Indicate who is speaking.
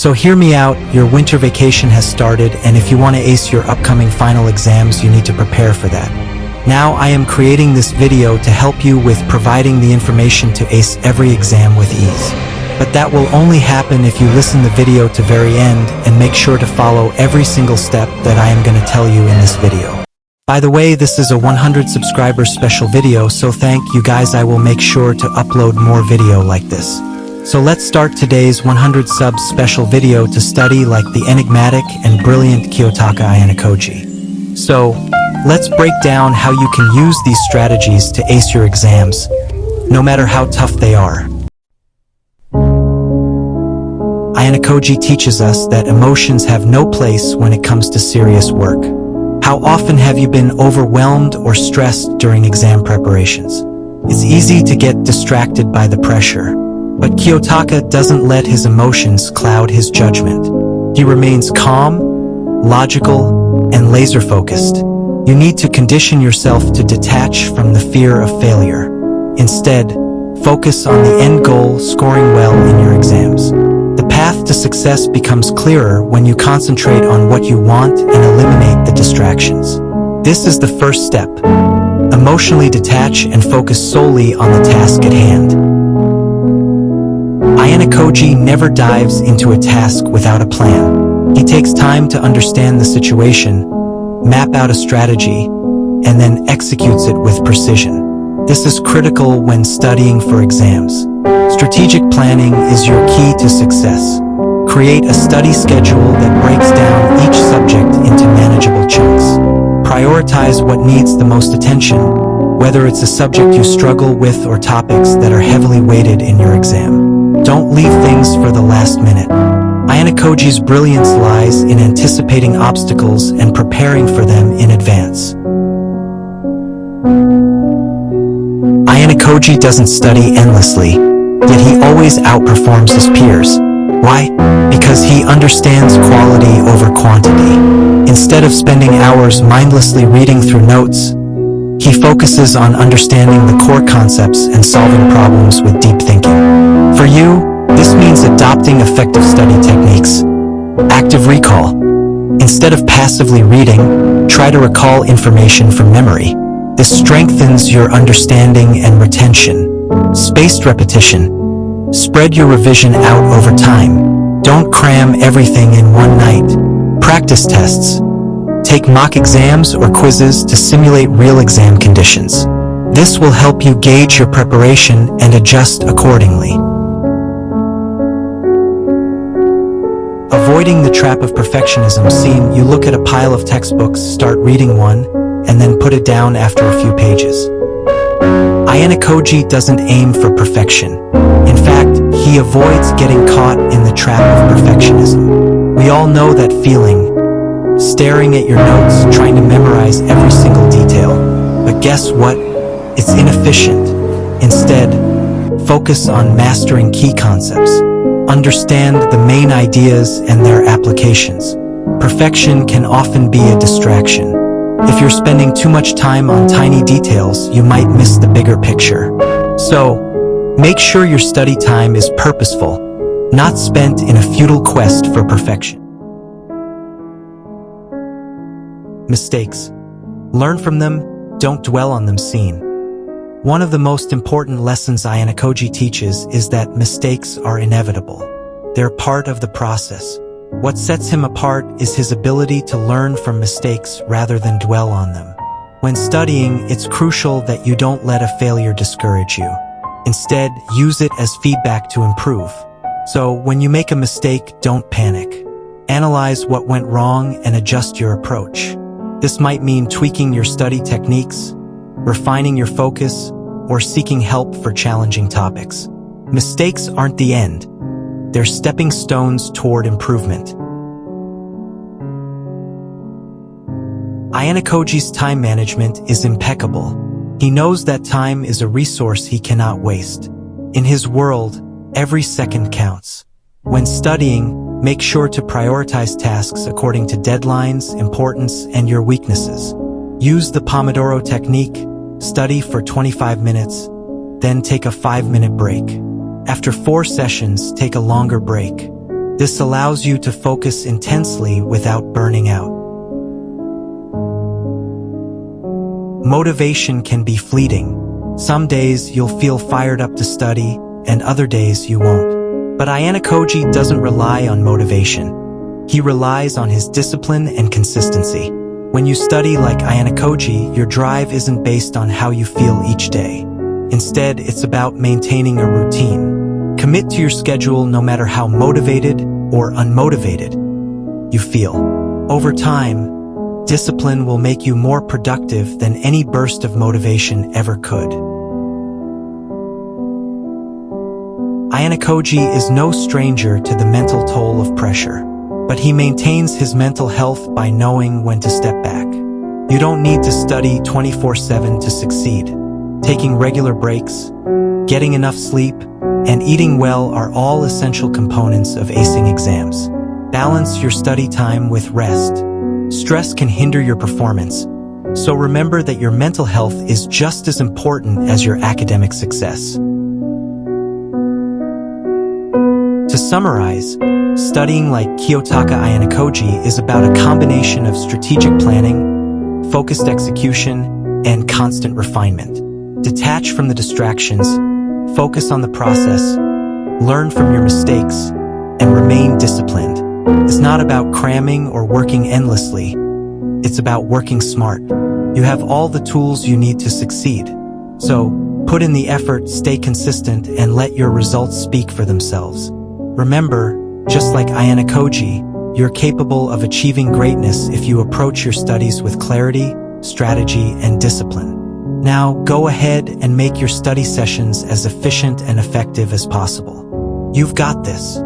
Speaker 1: So hear me out, your winter vacation has started, and if you want to ace your upcoming final exams, you need to prepare for that. Now I am creating this video to help you with providing the information to ace every exam with ease. But that will only happen if you listen the video to very end and make sure to follow every single step that I am going to tell you in this video. By the way, this is a 100 subscribers special video, so thank you guys. I will make sure to upload more video like this. So let's start today's 100 subs special video to study like the enigmatic and brilliant Kiyotaka Ayanokoji. So, let's break down how you can use these strategies to ace your exams, no matter how tough they are. Ayanokoji teaches us that emotions have no place when it comes to serious work. How often have you been overwhelmed or stressed during exam preparations? It's easy to get distracted by the pressure, but Kiyotaka doesn't let his emotions cloud his judgment. He remains calm, logical, and laser-focused. You need to condition yourself to detach from the fear of failure. Instead, focus on the end goal, scoring well in your exams. The path to success becomes clearer when you concentrate on what you want and eliminate the distractions. This is the first step. Emotionally detach and focus solely on the task at hand. Ayanokoji never dives into a task without a plan. He takes time to understand the situation, map out a strategy, and then executes it with precision. This is critical when studying for exams. Strategic planning is your key to success. Create a study schedule that breaks down each subject into manageable chunks. Prioritize what needs the most attention, whether it's a subject you struggle with or topics that are heavily weighted in your exam. Don't leave things for the last minute. Ayanokoji's brilliance lies in anticipating obstacles and preparing for them in advance. Ayanokoji doesn't study endlessly, yet he always outperforms his peers. Why? Because he understands quality over quantity. Instead of spending hours mindlessly reading through notes, he focuses on understanding the core concepts and solving problems with deep thinking. For you, this means adopting effective study techniques. Active recall. Instead of passively reading, try to recall information from memory. This strengthens your understanding and retention. Spaced repetition. Spread your revision out over time. Don't cram everything in one night. Practice tests. Take mock exams or quizzes to simulate real exam conditions. This will help you gauge your preparation and adjust accordingly. Avoiding the trap of perfectionism. You look at a pile of textbooks, start reading one, and then put it down after a few pages. Ayanokoji doesn't aim for perfection. In fact, he avoids getting caught in the trap of perfectionism. We all know that feeling, staring at your notes, trying to memorize every single detail. But guess what? It's inefficient. Instead, focus on mastering key concepts. Understand the main ideas and their applications. Perfection can often be a distraction. If you're spending too much time on tiny details, you might miss the bigger picture. So, make sure your study time is purposeful, not spent in a futile quest for perfection. Mistakes. Learn from them, don't dwell on them. One of the most important lessons Ayanokoji teaches is that mistakes are inevitable. They're part of the process. What sets him apart is his ability to learn from mistakes rather than dwell on them. When studying, it's crucial that you don't let a failure discourage you. Instead, use it as feedback to improve. So, when you make a mistake, don't panic. Analyze what went wrong and adjust your approach. This might mean tweaking your study techniques, refining your focus, or seeking help for challenging topics. Mistakes aren't the end. They're stepping stones toward improvement. Ayanokoji's time management is impeccable. He knows that time is a resource he cannot waste. In his world, every second counts. When studying, make sure to prioritize tasks according to deadlines, importance, and your weaknesses. Use the Pomodoro technique. Study for 25 minutes, then take a 5-minute break. After 4 sessions, take a longer break. This allows you to focus intensely without burning out. Motivation can be fleeting. Some days you'll feel fired up to study, and other days you won't. But Ayanokoji doesn't rely on motivation. He relies on his discipline and consistency. When you study like Ayanokoji, your drive isn't based on how you feel each day. Instead, it's about maintaining a routine. Commit to your schedule no matter how motivated or unmotivated you feel. Over time, discipline will make you more productive than any burst of motivation ever could. Ayanokoji is no stranger to the mental toll of pressure, but he maintains his mental health by knowing when to step back. You don't need to study 24/7 to succeed. Taking regular breaks, getting enough sleep, and eating well are all essential components of acing exams. Balance your study time with rest. Stress can hinder your performance, so remember that your mental health is just as important as your academic success. To summarize, studying like Kiyotaka Ayanokoji is about a combination of strategic planning, focused execution, and constant refinement. Detach from the distractions, focus on the process, learn from your mistakes, and remain disciplined. It's not about cramming or working endlessly. It's about working smart. You have all the tools you need to succeed. So, put in the effort, stay consistent, and let your results speak for themselves. Remember, just like Ayanokoji, you're capable of achieving greatness if you approach your studies with clarity, strategy, and discipline. Now, go ahead and make your study sessions as efficient and effective as possible. You've got this.